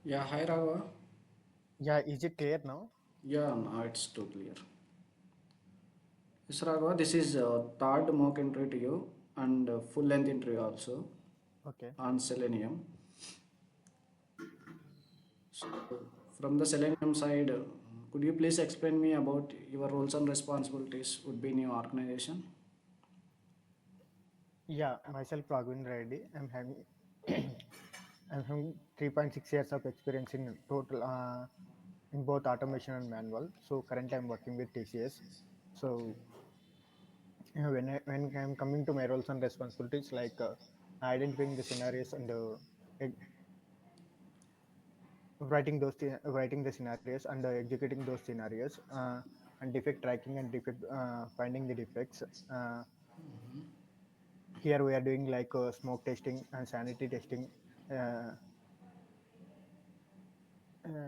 Yeah, hi Raghav. Yeah, is it clear now? Yeah, now it's too clear. Yes, Raghav, this is third mock interview to you and full length interview also Okay. on Selenium. So, from the Selenium side, could you please explain me about your roles and responsibilities would be in your organization? Yeah, myself Raghavin Reddy. I'm having 3.6 years of experience in total in both automation and manual. So currently I'm working with TCS. So when I'm coming to my roles and responsibilities like identifying the scenarios and writing the scenarios and executing those scenarios and defect tracking and defect finding the defects. Here we are doing like smoke testing and sanity testing, uh,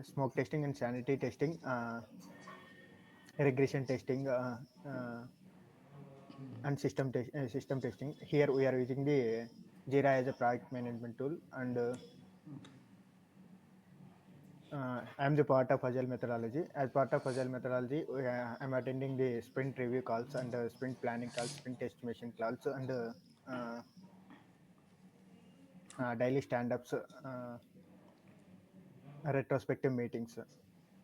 smoke testing and sanity testing, regression testing, and system testing. Here we are using the Jira as a project management tool, and I am the part of Agile methodology. As part of Agile methodology, I'm attending the sprint review calls and sprint planning calls, sprint estimation calls, and uh, daily stand-ups. Retrospective meetings.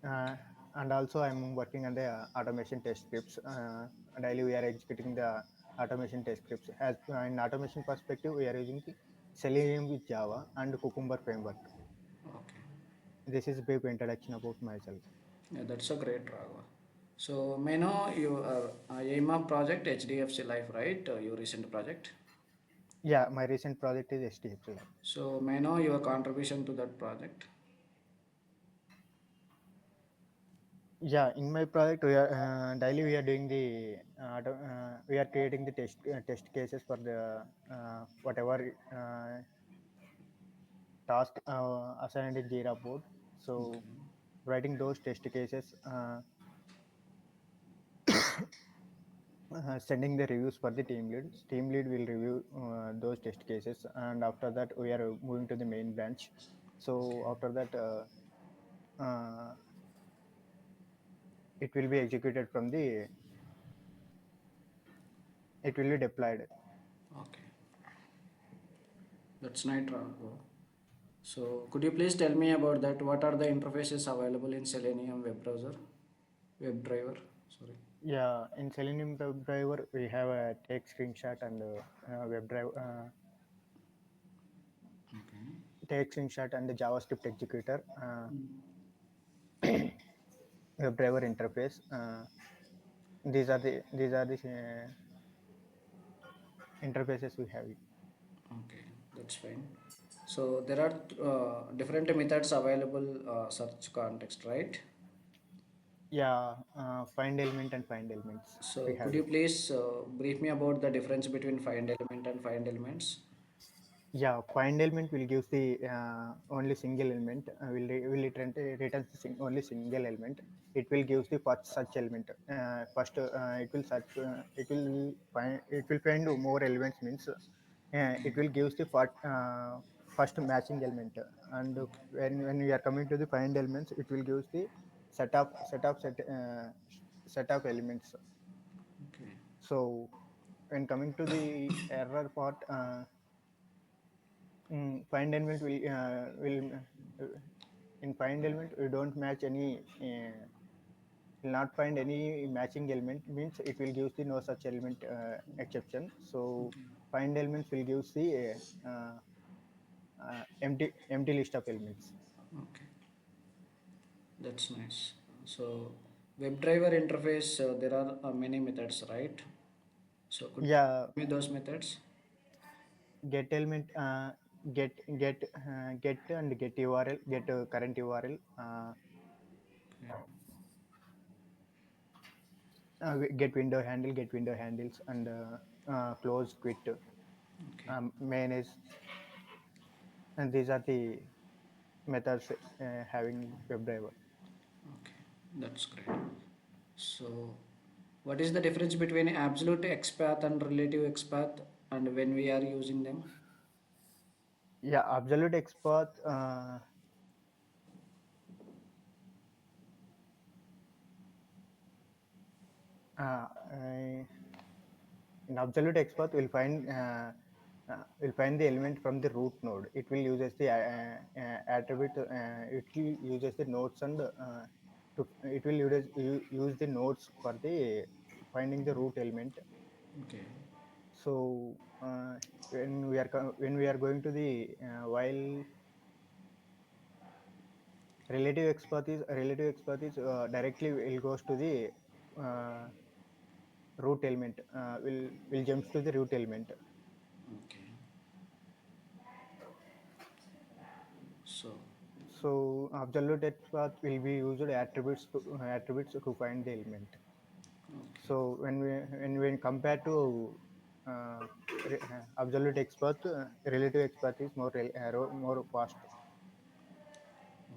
Uh, and also, I'm working on the automation test scripts. Daily, we are executing the automation test scripts. As in automation perspective, we are using the Selenium with Java and Cucumber framework. Okay, This is a brief introduction about myself. yeah, that's a great Raghav. So, may I know your aim of project HDFC Life, right? Your recent project. Yeah, my recent project is STFC Lab. So, may I know your contribution to that project? Yeah, in my project, we are daily we are doing the we are creating the test cases for the whatever task assigned in Jira board. So Okay. writing those test cases, sending the reviews for the team lead. Team lead will review those test cases, and after that we are moving to the main branch. So after that, uh, it will be executed from the. It will be deployed. Okay, that's nice, Raghav. So, could you please tell me about that? What are the interfaces available in Selenium web browser, web driver? Sorry. Yeah, in Selenium web driver we have a take screenshot and web drive Okay. take screenshot and the JavaScript executor, web driver interface. These are the interfaces we have. Okay, that's fine. So there are different methods available search context, right? Yeah, find element and find elements we So could have you it. please brief me about the difference between find element and find elements? Yeah, find element will give the only single element. Will return the only single element. It will give the first search element. First, it will search. It will find more elements means. It will give the first matching element. And Okay. when we are coming to the find elements, it will give the set of elements. Okay. So when coming to the error part. Find element will in find element we don't match any will not find any matching element means it will give the no such element exception. So find elements will give the empty list of elements. Okay, that's nice. So web driver interface, there are many methods, right? So could you Yeah, give me those methods? get element get and get URL get current URL Okay. get window handles and close quit Okay. manage, and these are the methods having WebDriver. Okay, that's great. So, what is the difference between absolute XPath and relative XPath and when we are using them? Yeah, absolute expert. Uh, in absolute expert, we'll find the element from the root node. It will use as the attribute. It will use as the nodes and it will use the nodes for the finding the root element. Okay. So when we are going to the while relative expertise directly will goes to the uh, root element. Will jumps to the root element. Okay. So, So absolute expert will be used attributes to find the element. okay. So when compared to uh, absolute expert, relative expert is more fast.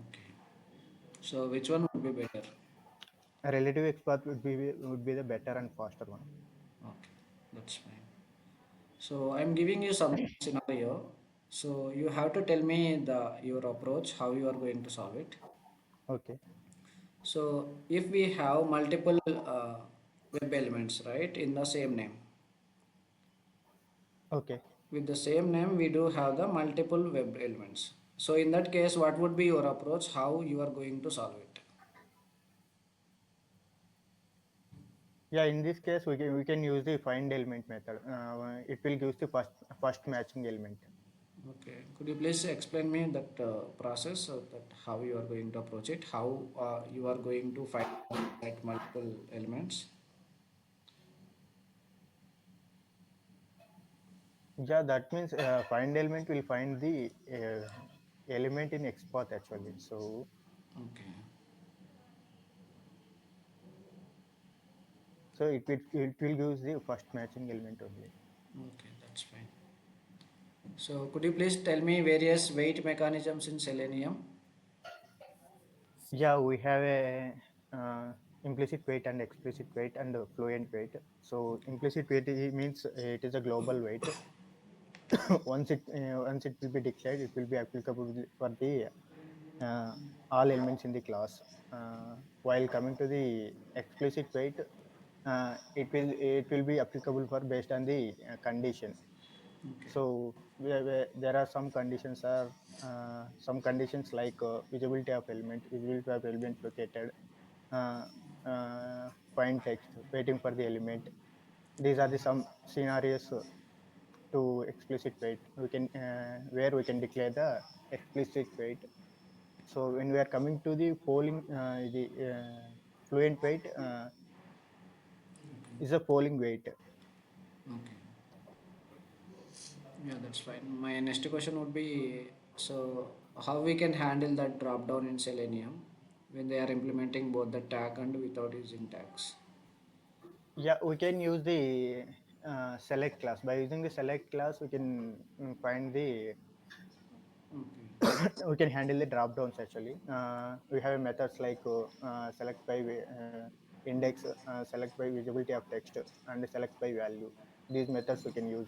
Okay. So, which one would be better? A relative expert would be the better and faster one. Okay, that's fine. So, I'm giving you some scenario. So, you have to tell me the your approach, how you are going to solve it. Okay. So, if we have multiple web elements, right, in the same name, Okay. with the same name, we do have the multiple web elements. So, in that case, what would be your approach? How you are going to solve it? Yeah, in this case, we can use the find element method. It will give the first matching element. Okay, could you please explain me that process, that how you are going to approach it, how you are going to find that multiple elements? Yeah, that means find element will find the element in export actually. So Okay, it will use the first matching element only. okay, that's fine. So could you please tell me various weight mechanisms in Selenium? Yeah, we have a implicit weight and explicit weight and fluent weight. So implicit weight means it is a global weight. Once it will be declared, it will be applicable for the uh, all elements in the class. While coming to the explicit weight, it will be applicable for based on the condition. Okay, So there are some conditions like visibility of element located, uh, find text, waiting for the element. These are the some scenarios to explicit weight. We can where we can declare the explicit weight. So when we are coming to the fluent weight is a polling weight. okay. Yeah, that's fine. My next question would be, so how we can handle that drop down in Selenium when they are implementing both the tag and without using tags? Yeah, we can use the select class. By using the select class, we can find the Okay, we can handle the drop downs actually. We have methods like select by index, select by visibility of text, and select by value. These methods we can use.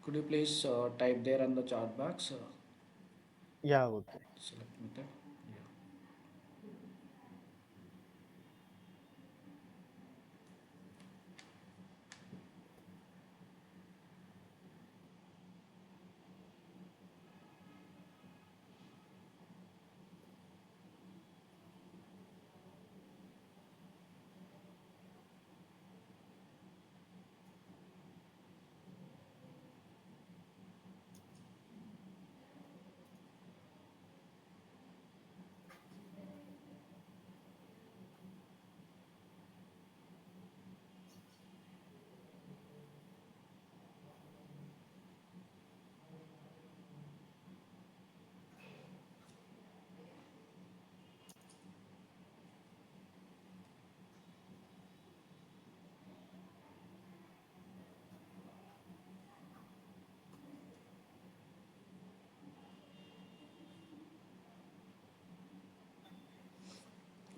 could you please type there on the chat box? Yeah, okay. Select method. Yeah.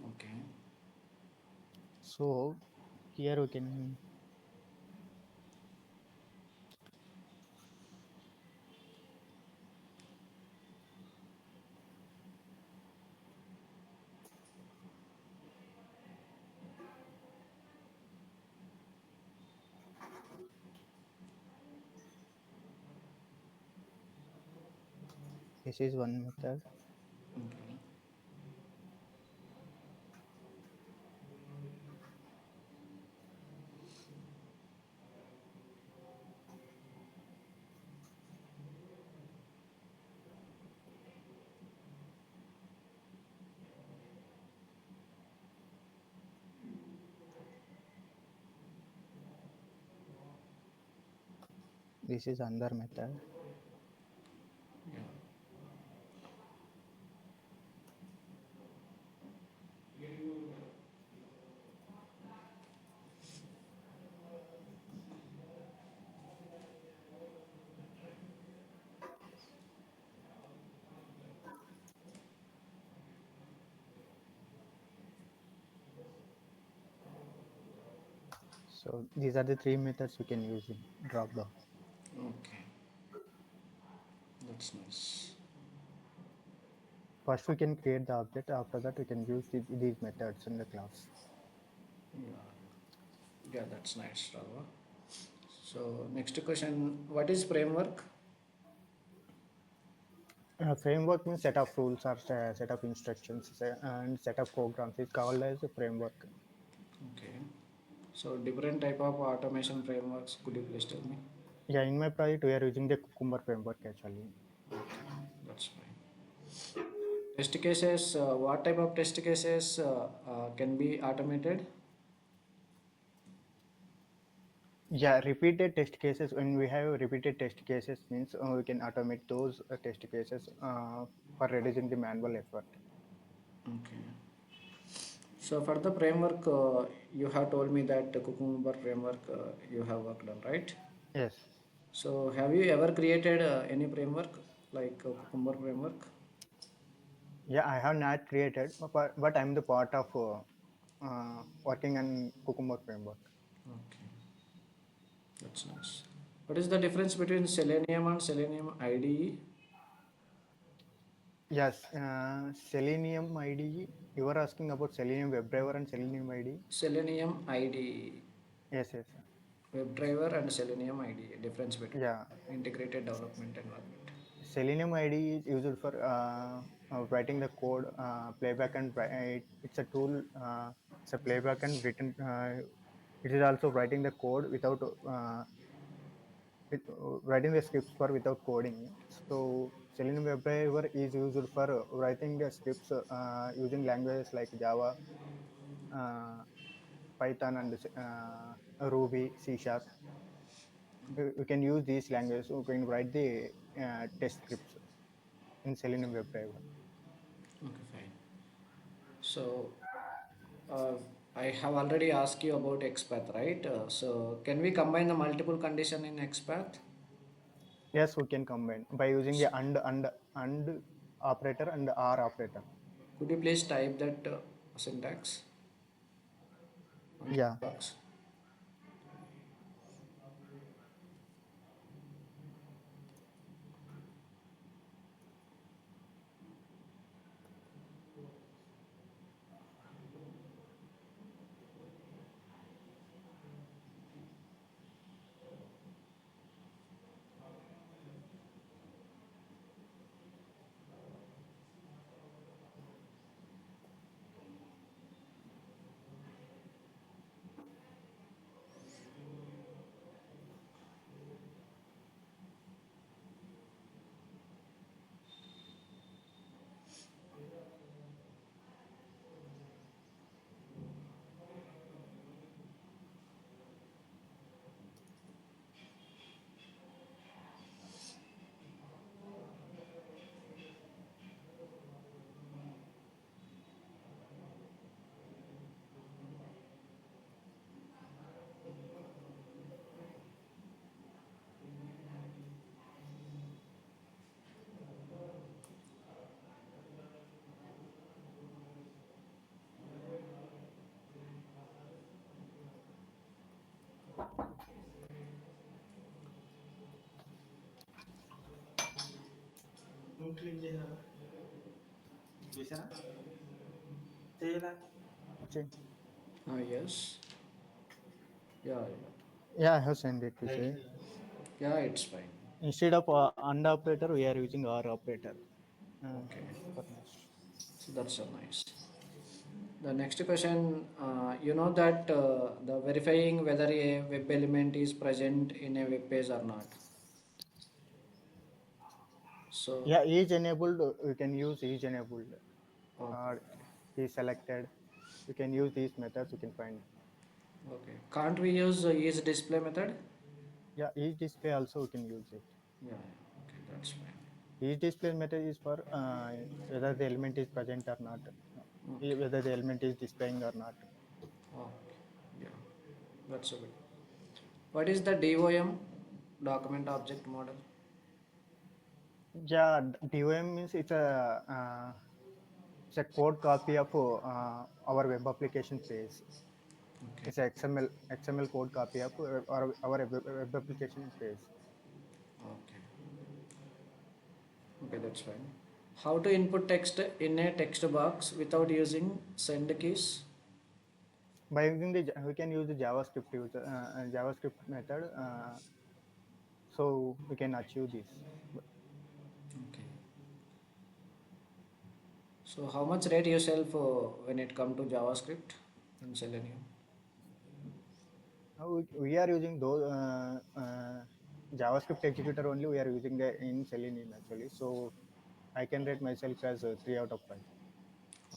Okay. So here we can This is one method. Okay. This is another method. Yeah. So these are the three methods we can use in Dropdown. Okay. That's nice. First, we can create the object. After that, we can use these methods in the class. Yeah. Yeah, that's nice, Rava. So next question, what is framework? Framework means set of rules or set of instructions and set of programs. It's called as a framework. Okay. So different type of automation frameworks. Could you please tell me? Yeah, in my project, we are using the Cucumber framework actually. Okay, that's fine. Test cases. What type of test cases can be automated? Yeah, repeated test cases. When we have repeated test cases, means we can automate those test cases for reducing the manual effort. Okay. So for the framework, you have told me that the Cucumber framework you have worked on, right? Yes. So have you ever created any framework like Cucumber framework? Yeah, I have not created, but I'm the part of working on Cucumber framework. Okay, that's nice. What is the difference between Selenium and Selenium IDE? Yes, Selenium IDE. You were asking about Selenium WebDriver and Selenium IDE. Selenium IDE, Yes, yes. WebDriver and Selenium IDE, difference between Yeah, integrated development environment. Selenium IDE is used for writing the code, playback and it's a tool. It's a playback and written. It is also writing the code without writing the scripts for without coding. So Selenium WebDriver is used for writing the scripts using languages like Java, uh, Python, and Ruby, C Sharp. We can use these languages. We can write the test scripts in Selenium WebDriver. Okay, fine. So uh, I have already asked you about XPath, right? So can we combine the multiple condition in XPath? Yes, we can combine by using the and operator and or operator. Could you please type that syntax on Yeah. the box? నువ్వు clean చేసావా చేశారా చేయలే Okay. Yes. Yeah, Yeah, I have sent it to light say. లేదా yeah, it's fine. Instead of and operator, we are using or operator. Okay. for next. So that's so nice. The next question, you know that the verifying whether a web element is present in a web page or not. So, Yeah, is enabled. We can use is enabled okay, or is selected. We can use these methods. We can find. okay. Can't we use is display method? Yeah, is display also we can use it. Yeah, yeah. Okay, that's fine. Is display method is for whether the element is present or not, Okay, whether the element is displaying or not. okay. Yeah, that's a bit. What is the DOM, document object model? Yeah, DOM means it's a code copy of our web application page. Okay, It's a XML code copy of our web application page. okay, okay, that's fine. How to input text in a text box without using send keys? By using we can use the JavaScript method, so we can achieve this. Okay. So how much rate yourself when it come to JavaScript in Selenium? We are using those JavaScript executor only. We are using in Selenium actually. So I can rate myself as 3 out of 5.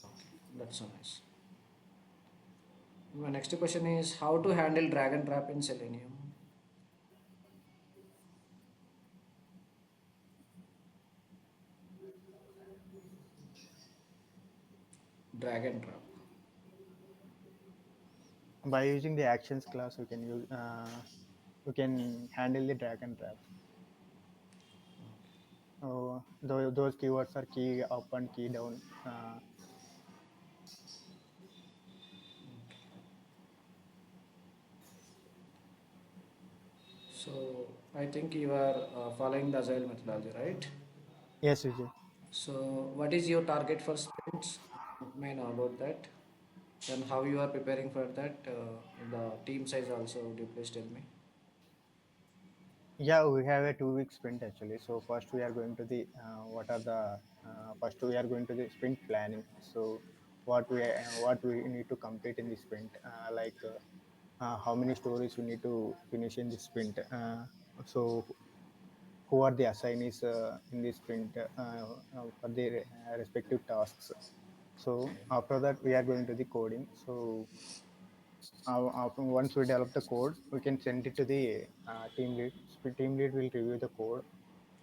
Okay, that's so nice. My next question is how to handle drag and drop in Selenium. Drag and drop. By using the actions class, we can handle the drag and drop. Those keywords are key up and key down. So I think you are following the agile methodology, right? Yes, Vijay. So what is your target for sprints? May I know about that? Then how you are preparing for that? The team size also. Would you please tell me? Yeah, we have a 2 week sprint actually. So first we are going to the what are the first we are going to the sprint planning. So what we need to complete in the sprint, how many stories we need to finish in the sprint. So who are the assignees in the sprint for their respective tasks. So Okay. after that we are going to the coding. So after once we develop the code, we can send it to the team lead. Team lead will review the code.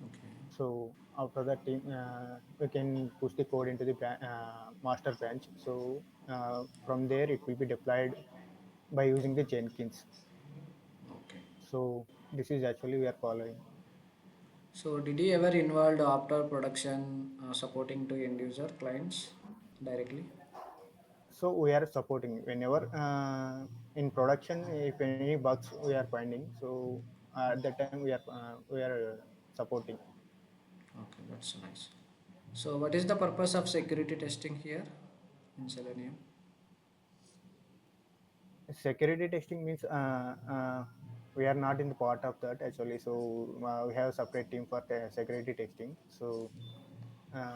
Okay. So after that, we can push the code into the master branch. So from there, it will be deployed by using the Jenkins. Okay. So this is actually we are following. So did you ever involved after production supporting to end user clients directly? So we are supporting whenever in production, if any bugs we are finding. So at that time we are supporting. Okay, that's nice. So what is the purpose of security testing here in Selenium? Security testing means we are not in the part of that actually. So we have a separate team for security testing. So uh,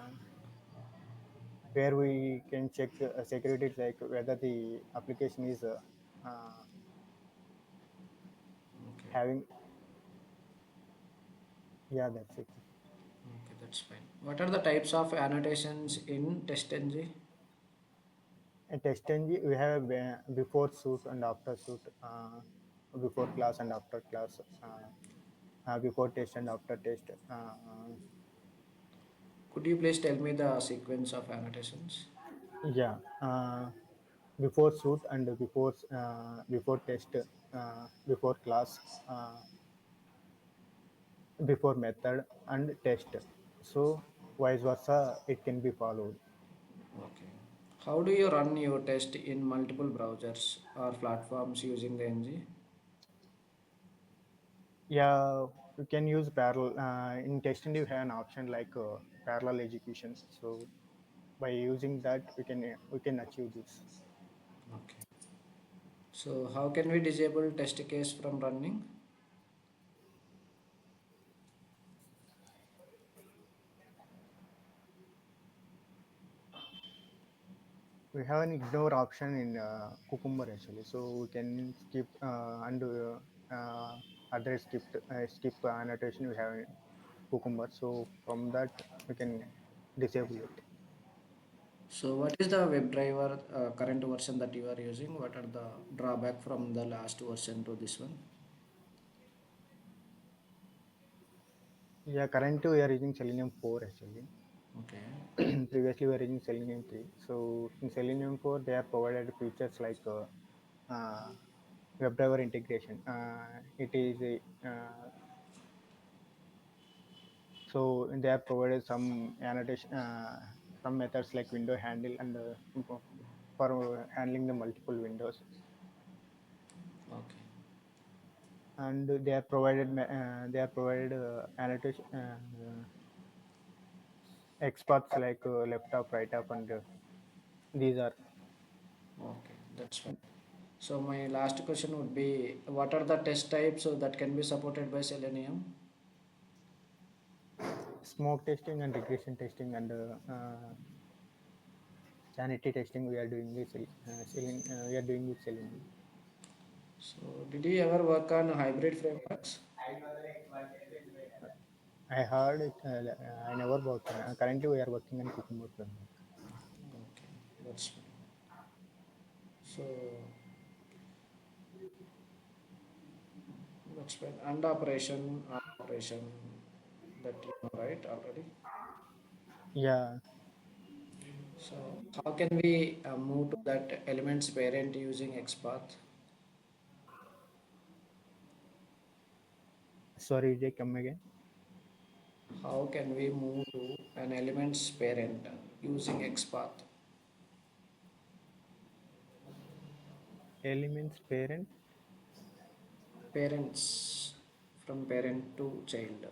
where we can check security like whether the application is uh, Okay, having. Yeah, that's it. okay, that's fine. What are the types of annotations in TestNG? And test engine we have before suit and after suit, before class and after class, before test and after test. Could you please tell me the sequence of annotations? Yeah, before suit and before test, before class, uh, before method and test. So vice versa, it can be followed. Okay. How do you run your test in multiple browsers or platforms using the NG? Yeah, you can use parallel. In testing, you have an option like parallel execution. So by using that, we can achieve this. Okay. So how can we disable test case from running? We have an ignore option in Cucumber actually, so we can skip undo address skip annotation we have in Cucumber. So from that we can disable it. So what is the WebDriver current version that you are using? What are the drawback from the last version to this one? Yeah, currently we are using Selenium 4 actually. Okay. Previously we were using Selenium 3. So in Selenium 4 they have provided features like uh, WebDriver integration. It is a so they have provided some annotation, some methods like window handle and for handling the multiple windows, Okay. and they have provided annotation experts like left up, right up, and these are Okay, that's fine. So my last question would be, what are the test types that can be supported by Selenium? smoke testing and regression testing and sanity testing. We are doing this. We are doing with Selenium. So did you ever work on hybrid frameworks? I heard it. I never worked. Currently, we are working on Cucumber framework. Okay, that's fine. So that's fine. And operation that you know right already. Yeah. So how can we move to that elements parent using XPath? Sorry, Jay, come again. How can we move to an elements parent using XPath? Elements parent. Parents from parent to child.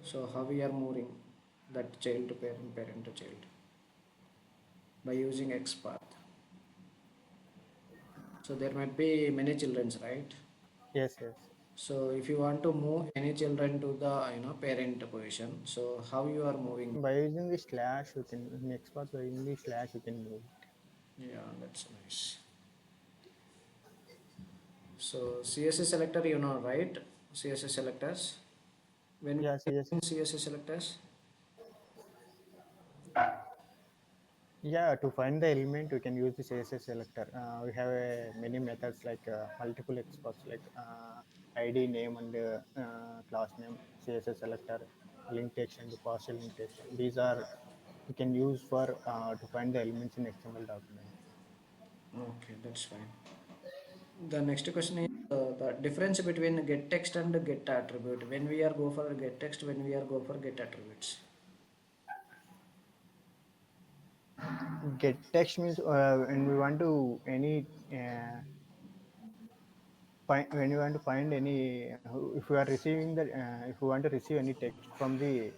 So how we are moving that child to parent, parent to child by using XPath. So there might be many childrens, right? Yes, yes. So if you want to move any children to the parent position, so how you are moving? By using the slash, you can next part by using the slash, you can move. Yeah, that's nice. So CSS selector, you know, right? CSS selectors. When we Yeah, are yes. using CSS selectors, Yeah, to find the element, we can use the CSS selector. We have many methods like multiple exports like ID name and class name, CSS selector, link text and partial link text. These are we can use for to find the elements in XML document. okay, that's fine. The next question is the difference between get text and get attribute. When we are go for get text, when we are go for get attributes. Get text means when we want to any when you want to find any if we are receiving the if we want to receive any text from the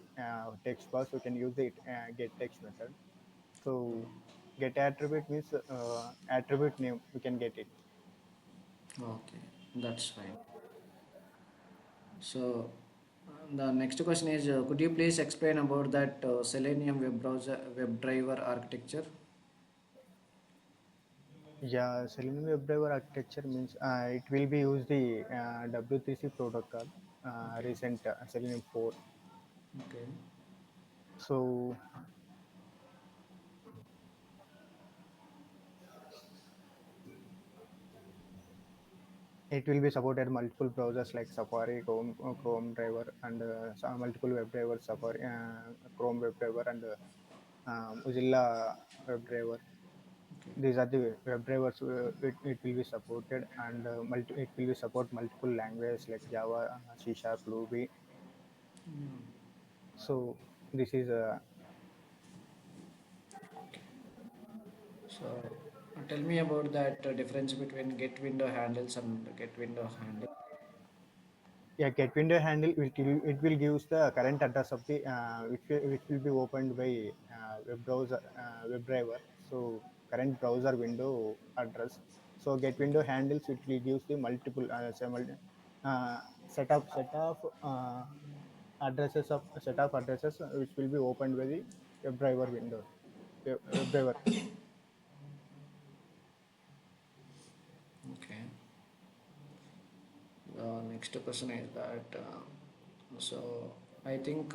text box, we can use the get text method. So get attribute means attribute name we can get it. Okay, that's fine. So the next question is, could you please explain about that Selenium web browser web driver architecture? Yeah, Selenium WebDriver architecture means it will be use the W3C protocol, Okay, recent Selenium 4. okay, So it will be supported multiple browsers like Safari, Chrome driver, and some multiple web drivers, Safari, Chrome web driver, and Mozilla web driver. okay. These are the web drivers. It will be supported, and it will be support multiple languages like Java, C Sharp, Ruby. Mm, So this is okay. So tell me about that difference between get window handles and get window handle. yeah, get window handle it will gives the current address of the which will be opened by web browser web driver. So current browser window address. So get window handles it will gives the multiple uh, set of set of addresses, which will be opened by the web driver window web driver. Next question is that so I think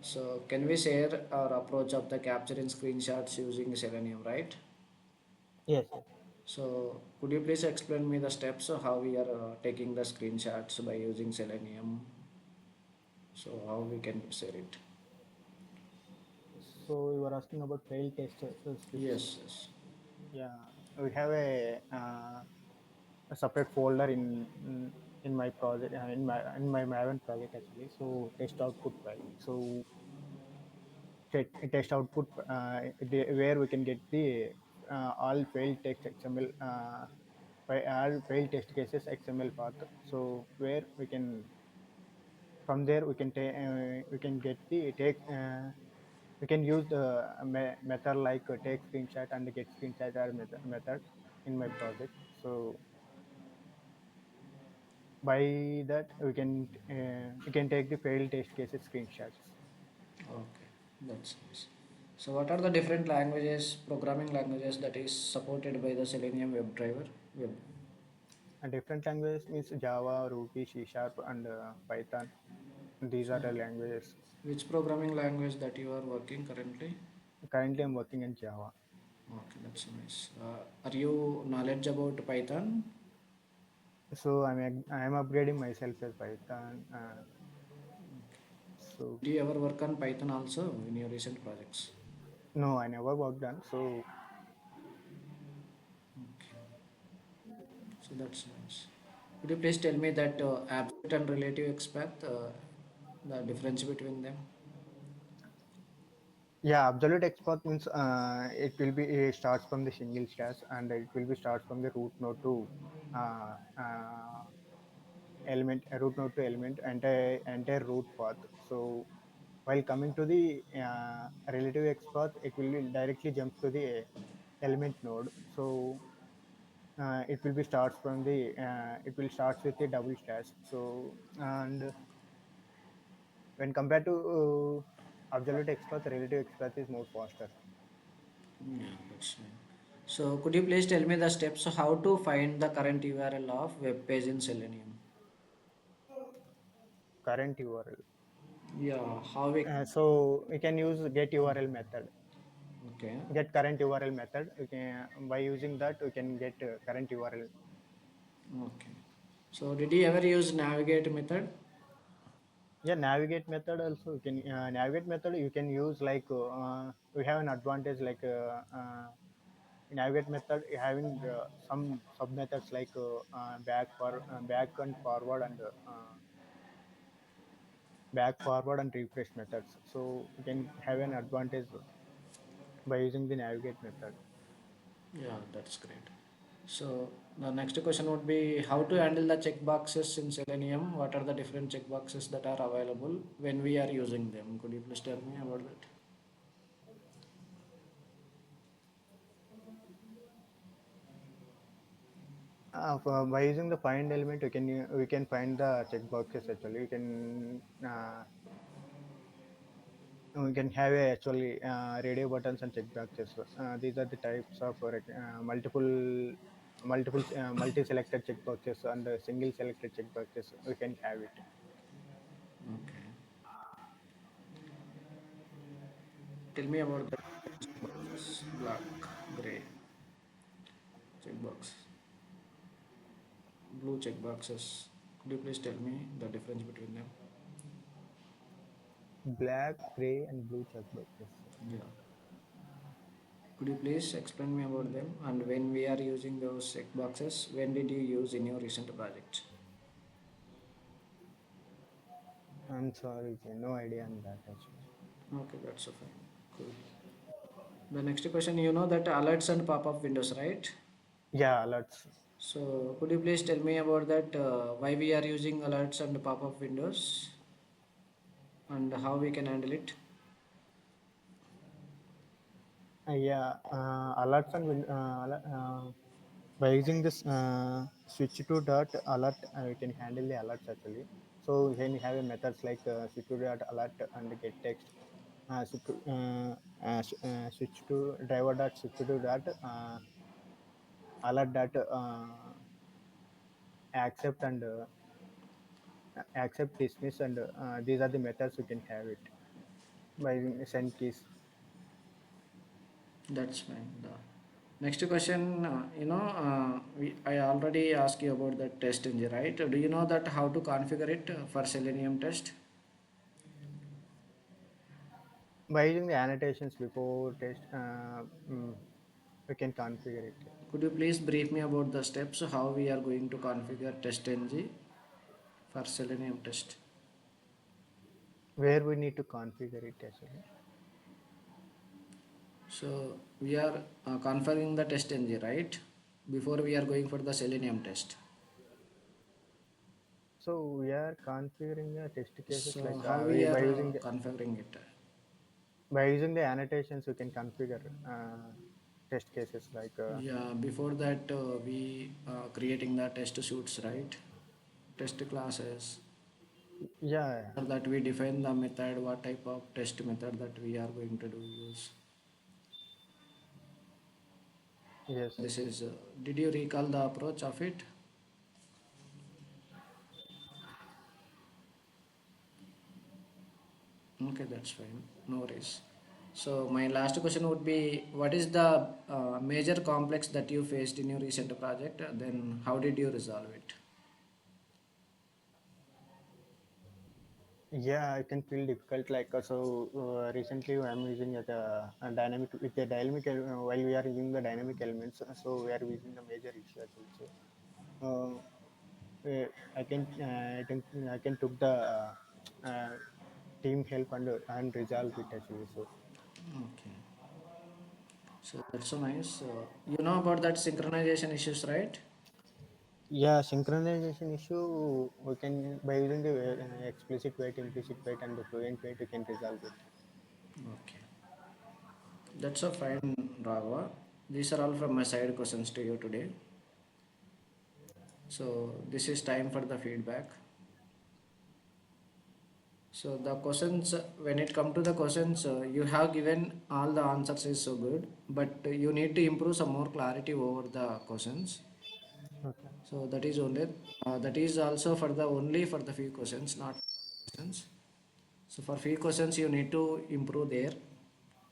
so can we share our approach of the capturing screenshots using Selenium, right? Yes, yes. So could you please explain me the steps of how we are taking the screenshots by using Selenium? So how we can share it? So you were asking about failed test scripts. Yes, yes. Yeah, we have a separate folder in my project in my Maven project actually. So test output file. So test output where we can get the all failed text XML all failed test cases XML path. So where we can from there we can get the take we can use the method like take screenshot and get screenshot or method in my project. So by that we can take the failed test cases screenshots. Okay, that's nice. So what are the different languages, programming languages that is supported by the Selenium WebDriver? Web. And different languages means Java, Ruby, C Sharp, and Python. These So are the languages. which programming language that you are working currently? Currently, I'm working in Java. Okay, that's nice. Are you knowledge about Python? So I'm upgrading myself as Python. So Do you ever work on Python also in your recent projects? no, I never worked on. So Okay, so that's nice. Could you please tell me that absolute and relative expect the difference between them? yeah, absolute export means it starts from the single stash and it will be starts from the root node to uh, uh, root node to element entire root path. So while coming to the relative export, it will directly jump to the element node. So it will be starts from the it will starts with the double stash. So and when compared to absolute expert, relative expert is more faster. Yeah, that's fine. So could you please tell me the steps how to find the current URL of web page in Selenium? Current URL. Yeah, how we So we can use get URL method, okay. get current URL method. We can by using that we can get current URL. Okay. So did you ever use navigate method? Yeah, navigate method also you can navigate method you can use like we have an advantage like navigate method having some sub methods like back and forward and back forward and refresh methods. So you can have an advantage by using the navigate method. Yeah, that's great. So the next question would be how to handle the checkboxes in Selenium. What are the different checkboxes that are available when we are using them? Could you please tell me about that? By using the find element, we can find the checkboxes actually. We can have actually radio buttons and checkboxes. These are the types of multi-selected checkboxes and single selected checkboxes. We can have it. Okay. Tell me about the checkboxes. Black, gray checkbox, blue checkboxes. Could you please tell me the difference between them? Black, gray, and blue checkboxes. Yeah. Could you please explain me about them and when we are using those checkboxes, when did you use in your recent project? I'm sorry, Jay, no idea on that actually. Okay, that's okay. Cool. The next question, you know that alerts and pop-up windows, right? Yeah, let's. So could you please tell me about that, why we are using alerts and pop-up windows and how we can handle it? Yeah, alerts and by using this switch to dot alert, we can handle the alerts actually. So when you have a methods like switch to dot alert and get text, switch to driver dot switch to dot alert dot accept and accept, dismiss, and these are the methods you can have it by using send keys. That's fine. Next question, I already asked you about the test engine, right? Do you know that how to configure it for Selenium test? By using the annotations before test, we can configure it. Could you please brief me about the steps how we are going to configure test ng for Selenium test? Where we need to configure it actually. So we are configuring the test ng, right? Before we are going for the Selenium test. So we are configuring the test cases So like how we are by using configuring it? the annotations we can configure test cases like Yeah, before that we creating the test suites, right? Test classes. yeah, After that we define the method, what type of test method that we are going to do use. yes, This is, did you recall the approach of it? Okay, that's fine. No worries. So my last question would be, what is the major complex that you faced in your recent project? Then how did you resolve it? yeah, it can feel difficult like recently I'm using a dynamic with the dynamic while we are using the dynamic elements, so we are using the major issue actually. So I can took the team help and resolve it actually. So Okay. So that's so nice. You know about that synchronization issues, right? yeah, synchronization issue we can by using the explicit wait, implicit wait, and the fluent wait we can resolve it. Okay. That's a fine, Raghav. These are all from my side questions to you today. So this is time for the feedback. So the questions, when it come to the questions, you have given all the answers is so good, but you need to improve some more clarity over the questions. Okay. So that is only, that is also for the only for the few questions, not questions. So for few questions you need to improve their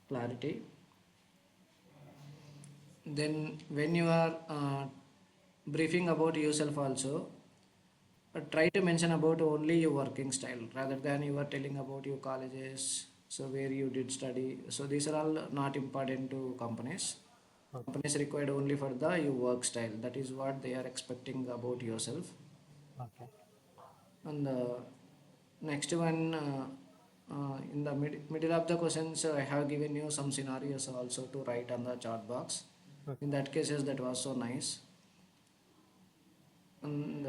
clarity. Then when you are briefing about yourself also, try to mention about only your working style rather than you are telling about your colleges, so where you did study. So these are all not important to companies. Okay. Companies required only for the your work style. That is what they are expecting about yourself. Okay. And next one, in the middle of the questions, I have given you some scenarios also to write on the chat box. Okay. In that cases, that was so nice. And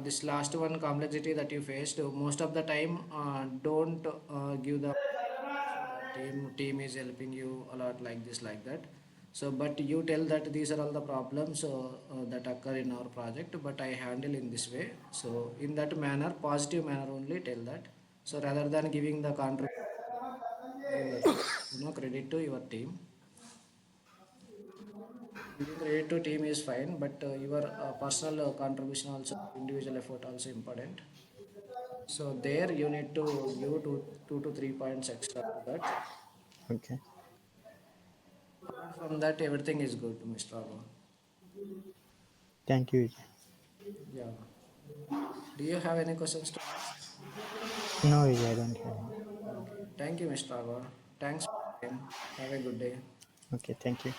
this last one, complexity that you faced, most of the time, don't give the so the team is helping you a lot like this like that. So but you tell that these are all the problems that occur in our project, but I handle in this way. So in that manner, positive manner only tell that. So rather than giving the give credit to your team. Giving credit to team is fine, but your personal contribution also, individual effort also important. So there you need to give 2 to 3 points extra to that. Okay. Apart from that, everything is good, Mr. Raghu. Thank you. Yeah. Do you have any questions to ask? No, I don't have. Okay. Thank you, Mr. Raghu. Thanks for your time. Have a good day. Okay. Thank you.